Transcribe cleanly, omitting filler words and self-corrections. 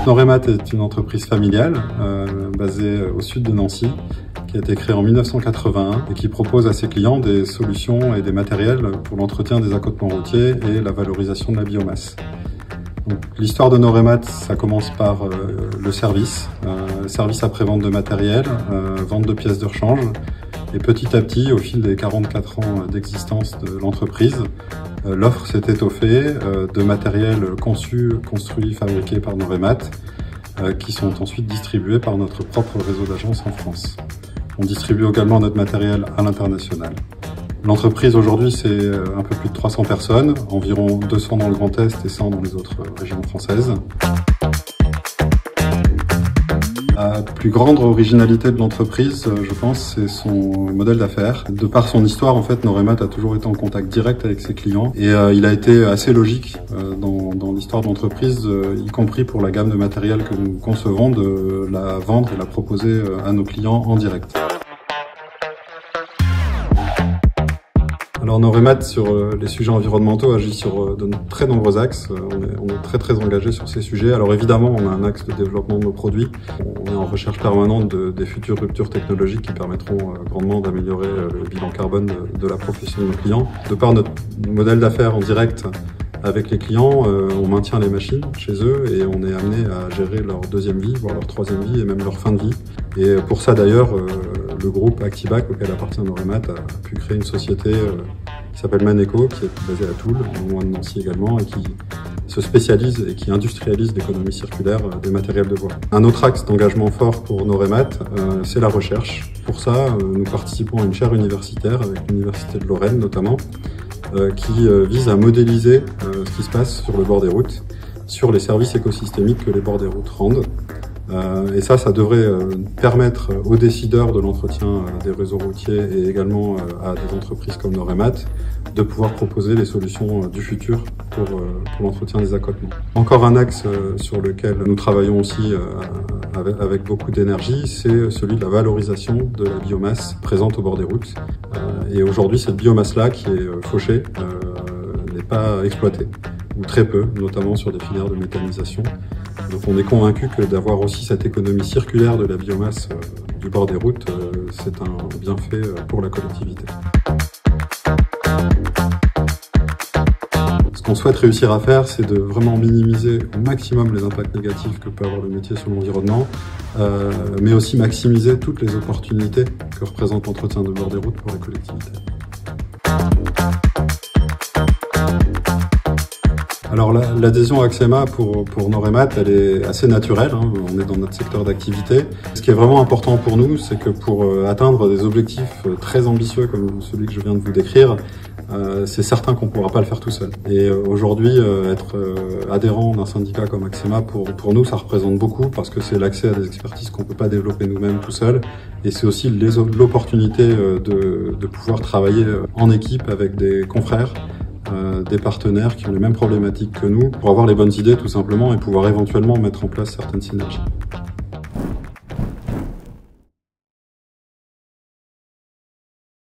Noremat est une entreprise familiale basée au sud de Nancy, qui a été créée en 1981 et qui propose à ses clients des solutions et des matériels pour l'entretien des accotements routiers et la valorisation de la biomasse. L'histoire de Noremat, ça commence par le service après-vente de matériel, vente de pièces de rechange. Et petit à petit, au fil des 44 ans d'existence de l'entreprise, l'offre s'est étoffée de matériel conçu, construit, fabriqué par Noremat, qui sont ensuite distribués par notre propre réseau d'agences en France. On distribue également notre matériel à l'international. L'entreprise aujourd'hui, c'est un peu plus de 300 personnes, environ 200 dans le Grand Est et 100 dans les autres régions françaises. La plus grande originalité de l'entreprise, je pense, c'est son modèle d'affaires. De par son histoire, en fait, Noremat a toujours été en contact direct avec ses clients et il a été assez logique dans l'histoire de l'entreprise, y compris pour la gamme de matériel que nous concevons, de la vendre et la proposer à nos clients en direct. Alors Noremat, sur les sujets environnementaux, agit sur de très nombreux axes. On est très engagé sur ces sujets. Alors évidemment, on a un axe de développement de nos produits. On est en recherche permanente des futures ruptures technologiques qui permettront grandement d'améliorer le bilan carbone de la profession de nos clients. De par notre modèle d'affaires en direct avec les clients, on maintient les machines chez eux et on est amené à gérer leur deuxième vie, voire leur troisième vie et même leur fin de vie. Et pour ça d'ailleurs, le groupe Actibac, auquel appartient Noremat, a pu créer une société qui s'appelle Maneco, qui est basée à Toul, non loin de Nancy également, et qui se spécialise et qui industrialise l'économie circulaire des matériels de bois. Un autre axe d'engagement fort pour Noremat, c'est la recherche. Pour ça, nous participons à une chaire universitaire avec l'Université de Lorraine notamment, qui vise à modéliser ce qui se passe sur le bord des routes, sur les services écosystémiques que les bords des routes rendent. Et ça devrait permettre aux décideurs de l'entretien des réseaux routiers et également à des entreprises comme Noremat de pouvoir proposer les solutions du futur pour l'entretien des accotements. Encore un axe sur lequel nous travaillons aussi avec beaucoup d'énergie, c'est celui de la valorisation de la biomasse présente au bord des routes. Et aujourd'hui, cette biomasse-là qui est fauchée n'est pas exploitée, ou très peu, notamment sur des filières de méthanisation. Donc on est convaincu que d'avoir aussi cette économie circulaire de la biomasse du bord des routes, c'est un bienfait pour la collectivité. Ce qu'on souhaite réussir à faire, c'est de vraiment minimiser au maximum les impacts négatifs que peut avoir le métier sur l'environnement, mais aussi maximiser toutes les opportunités que représente l'entretien de bord des routes pour la collectivité. Alors l'adhésion à Axema pour Noremat, elle est assez naturelle, hein. On est dans notre secteur d'activité. Ce qui est vraiment important pour nous, c'est que pour atteindre des objectifs très ambitieux comme celui que je viens de vous décrire, c'est certain qu'on ne pourra pas le faire tout seul. Et aujourd'hui, être adhérent d'un syndicat comme Axema, pour nous, ça représente beaucoup parce que c'est l'accès à des expertises qu'on ne peut pas développer nous-mêmes tout seul. Et c'est aussi l'opportunité de pouvoir travailler en équipe avec des confrères, des partenaires qui ont les mêmes problématiques que nous pour avoir les bonnes idées tout simplement et pouvoir éventuellement mettre en place certaines synergies.